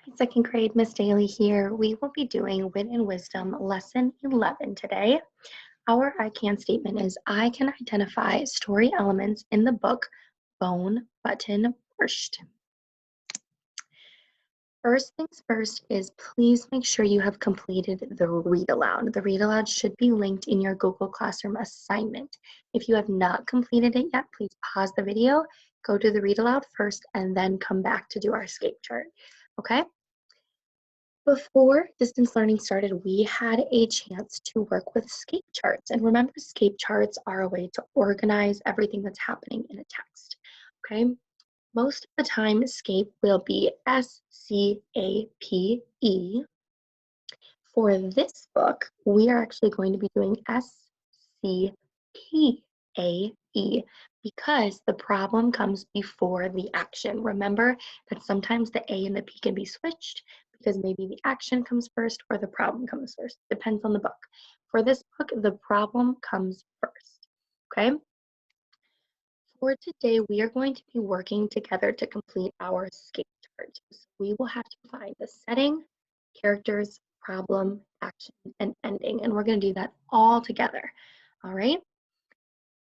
Hi, second grade, Miss Daly here. We will be doing Wit and Wisdom Lesson 11 today. Our I can statement is I can identify story elements in the book Bone, Button, Borscht. First things first is please make sure you have completed the read aloud. The read aloud should be linked in your Google Classroom assignment. If you have not completed it yet, please pause the video, go to the read aloud first, and then come back to do our escape chart. Okay? Before distance learning started, we had a chance to work with scape charts. And remember, scape charts are a way to organize everything that's happening in a text. Okay? Most of the time, scape will be SCAPE. For this book, we are actually going to be doing SCPAE because the problem comes before the action. Remember that sometimes the A and the P can be switched because maybe the action comes first or the problem comes first. Depends on the book. For this book, the problem comes first. Okay? For today, we are going to be working together to complete our escape chart. So we will have to find the setting, characters, problem, action, and ending. And we're going to do that all together. All right?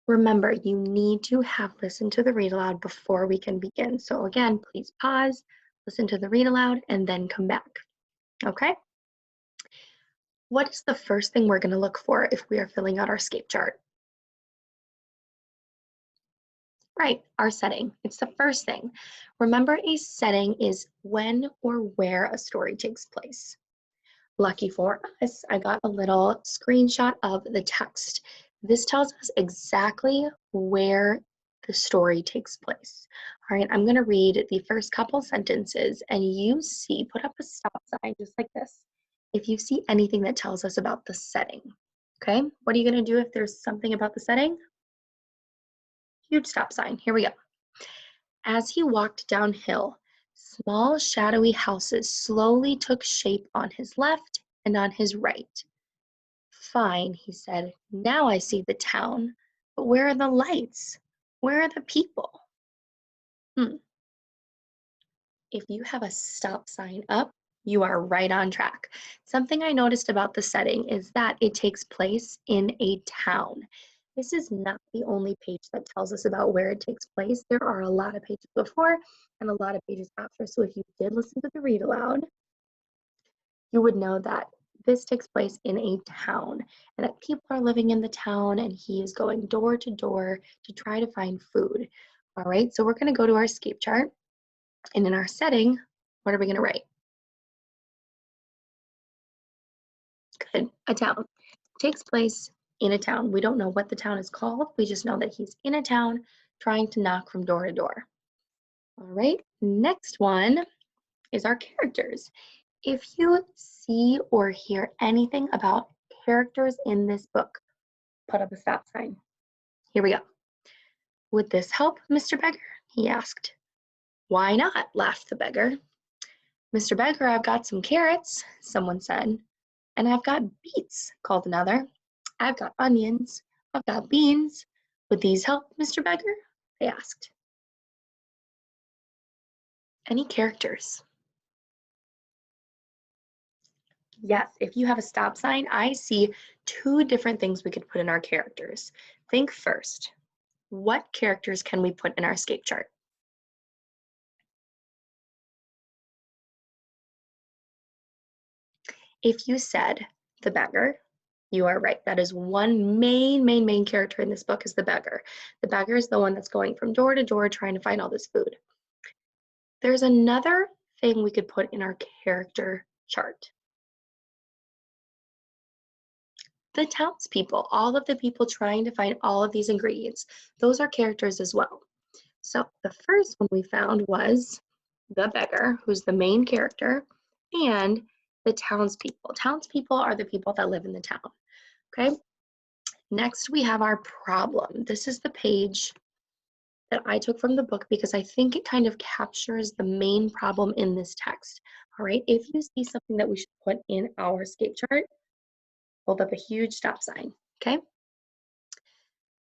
Remember, you need to have listened to the read aloud before we can begin. So again, please pause, listen to the read aloud, and then come back. Okay? What is the first thing we're going to look for if we are filling out our escape chart? Right, our setting. It's the first thing. Remember, a setting is when or where a story takes place. Lucky for us, I got a little screenshot of the text. This tells us exactly where the story takes place. All right, I'm going to read the first couple sentences and you see, put up a stop sign just like this. If you see anything that tells us about the setting, okay? What are you going to do if there's something about the setting? Huge stop sign. Here we go. As he walked downhill, small shadowy houses slowly took shape on his left and on his right. Fine, he said. Now I see the town. But where are the lights? Where are the people? If you have a stop sign up, you are right on track. Something I noticed about the setting is that it takes place in a town. This is not the only page that tells us about where it takes place. There are a lot of pages before and a lot of pages after. So if you did listen to the read aloud, you would know that this takes place in a town and that people are living in the town and he is going door to door to try to find food. All right, so we're going to go to our escape chart. And in our setting, what are we going to write? Good, a town. Takes place in a town. We don't know what the town is called. We just know that he's in a town trying to knock from door to door. All right, next one is our characters. If you see or hear anything about characters in this book, put up a stop sign. Here we go. Would this help, Mr. Beggar? He asked. Why not? Laughed the beggar. Mr. Beggar, I've got some carrots, someone said. And I've got beets, called another. I've got onions. I've got beans. Would these help, Mr. Beggar? They asked. Any characters? Yes, if you have a stop sign, I see two different things we could put in our characters. Think first. What characters can we put in our escape chart? If you said the beggar, you are right. That is one main character in this book is the beggar. The beggar is the one that's going from door to door trying to find all this food. There's another thing we could put in our character chart. The townspeople, all of the people trying to find all of these ingredients, those are characters as well. So the first one we found was the beggar, who's the main character, and the townspeople. Townspeople are the people that live in the town. Okay. Next, we have our problem. This is the page that I took from the book because I think it kind of captures the main problem in this text. All right. If you see something that we should put in our escape chart, hold up a huge stop sign. Okay.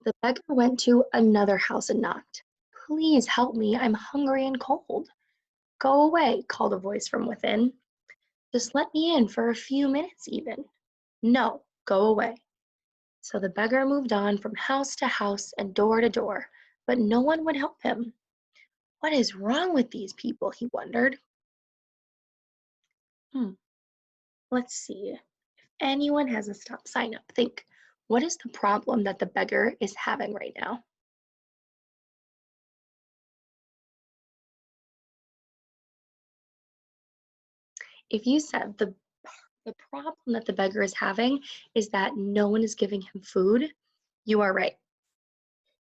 The beggar went to another house and knocked. Please help me. I'm hungry and cold. go away, called a voice from within. Just let me in for a few minutes even. No, go away. So the beggar moved on from house to house and door to door, but no one would help him. What is wrong with these people, he wondered. Hmm, let's see. If anyone has a stop sign up, think, what is the problem that the beggar is having right now? If you said the problem that the beggar is having is that no one is giving him food, you are right.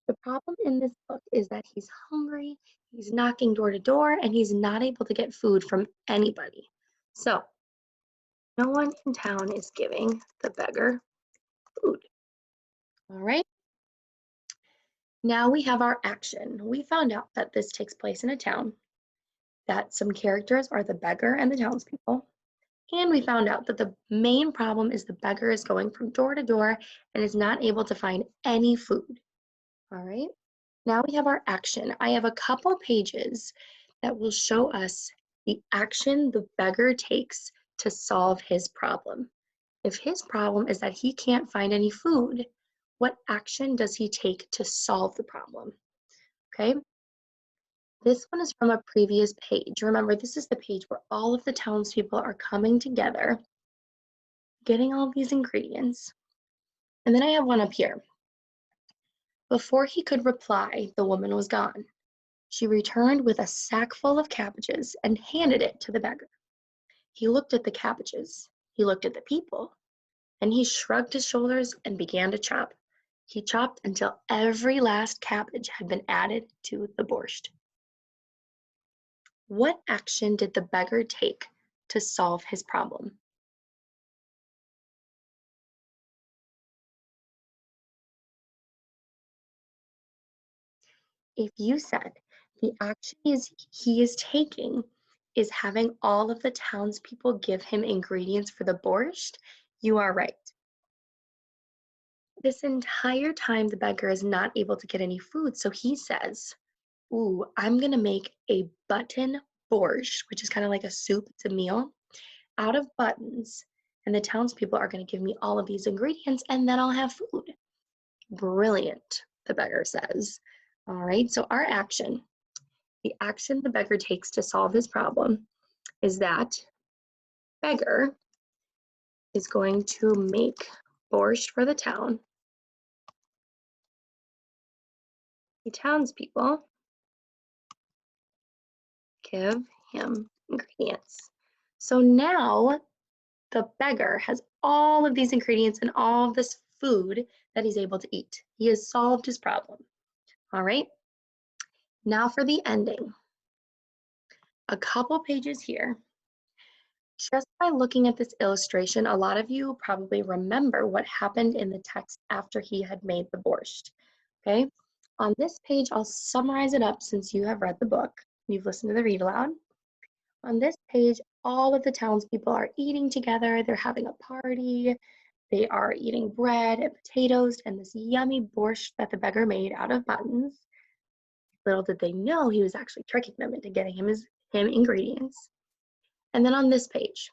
The problem in this book is that he's hungry, he's knocking door to door, and he's not able to get food from anybody. So, no one in town is giving the beggar food. All right, now we have our action. We found out that this takes place in a town, that some characters are the beggar and the townspeople, and we found out that the main problem is the beggar is going from door to door and is not able to find any food. All right. Now we have our action. I have a couple pages that will show us the action the beggar takes to solve his problem. If his problem is that he can't find any food, what action does he take to solve the problem? Okay, this one is from a previous page. Remember, this is the page where all of the townspeople are coming together, getting all of these ingredients. And then I have one up here. Before he could reply, the woman was gone. She returned with a sack full of cabbages and handed it to the beggar. He looked at the cabbages, he looked at the people, and he shrugged his shoulders and began to chop. He chopped until every last cabbage had been added to the borscht. What action did the beggar take to solve his problem? If you said the action he is taking is having all of the townspeople give him ingredients for the borscht, you are right. This entire time, the beggar is not able to get any food, so he says, ooh, I'm gonna make a button borscht, which is kind of like a soup, it's a meal, out of buttons. And the townspeople are gonna give me all of these ingredients and then I'll have food. Brilliant, the beggar says. All right, so our action, the action the beggar takes to solve his problem is that beggar is going to make borscht for the town. The townspeople give him ingredients. So now the beggar has all of these ingredients and all of this food that he's able to eat. He has solved his problem. All right, now for the ending. A couple pages here. Just by looking at this illustration, a lot of you probably remember what happened in the text after he had made the borscht. Okay, on this page, I'll summarize it up since you have read the book. You've listened to the read aloud. On this page, all of the townspeople are eating together. They're having a party. They are eating bread and potatoes and this yummy borscht that the beggar made out of buttons. Little did they know he was actually tricking them into getting him ingredients. And then on this page,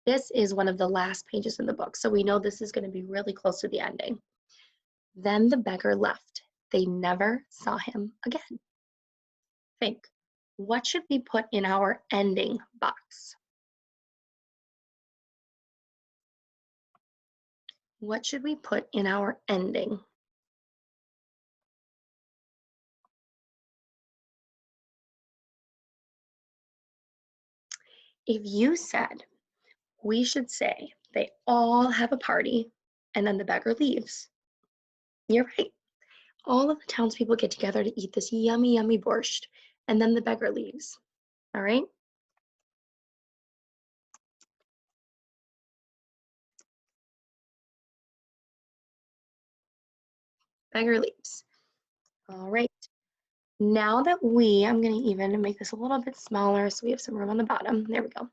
this is one of the last pages in the book, so we know this is going to be really close to the ending. Then the beggar left. They never saw him again. Think, what should we put in our ending box? What should we put in our ending? If you said, we should say they all have a party and then the beggar leaves, you're right. All of the townspeople get together to eat this yummy, yummy borscht, and then the beggar leaves. All right? Beggar leaves. All right. Now that I'm going to even make this a little bit smaller so we have some room on the bottom. There we go.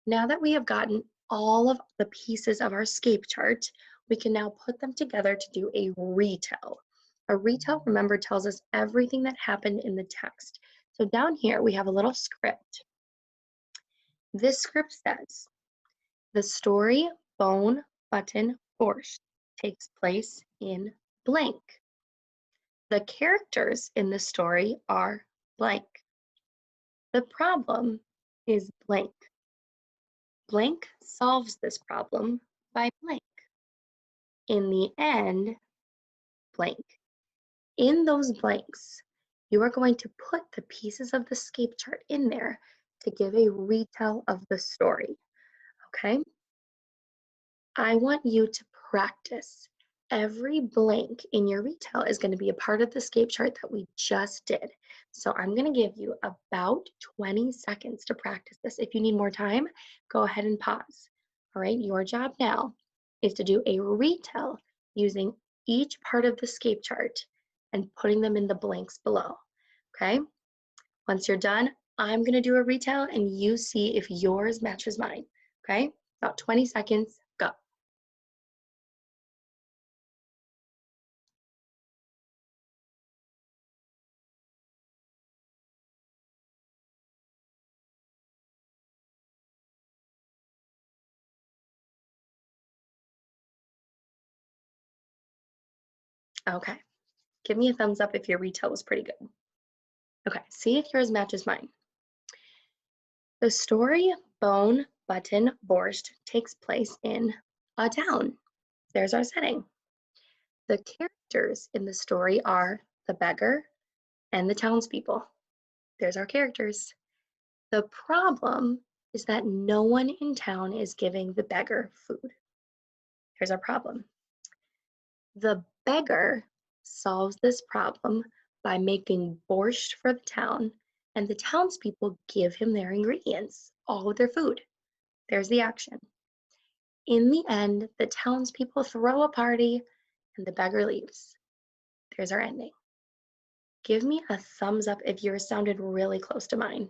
Now that we have gotten all of the pieces of our scape chart, we can now put them together to do a retell. A retell, remember, tells us everything that happened in the text. So down here, we have a little script. This script says the story Bone Button Borscht takes place in blank. The characters in the story are blank. The problem is blank. Blank solves this problem by blank. In the end, blank. In those blanks, you are going to put the pieces of the scape chart in there to give a retell of the story, okay? I want you to practice. Every blank in your retell is going to be a part of the scape chart that we just did. So I'm going to give you about 20 seconds to practice this. If you need more time, go ahead and pause. All right, your job now is to do a retell using each part of the scape chart and putting them in the blanks below. Okay, once you're done, I'm going to do a retell and you see if yours matches mine. Okay, about 20 seconds, go. Okay. Give me a thumbs up if your retell was pretty good. Okay, see if yours matches mine. The story Bone Button Borscht takes place in a town. There's our setting. The characters in the story are the beggar and the townspeople. There's our characters. The problem is that no one in town is giving the beggar food. Here's our problem. The beggar solves this problem by making borscht for the town, and the townspeople give him their ingredients, all of their food. There's the action. In the end, the townspeople throw a party and the beggar leaves. There's our ending. Give me a thumbs up if yours sounded really close to mine.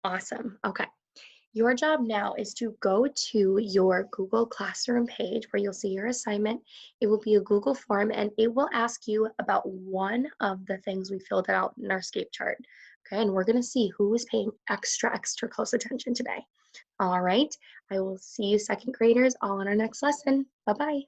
Awesome. Okay. Your job now is to go to your Google Classroom page where you'll see your assignment. It will be a Google form and it will ask you about one of the things we filled out in our scape chart. Okay, and we're gonna see who is paying extra close attention today. All right, I will see you second graders all in our next lesson. Bye-bye.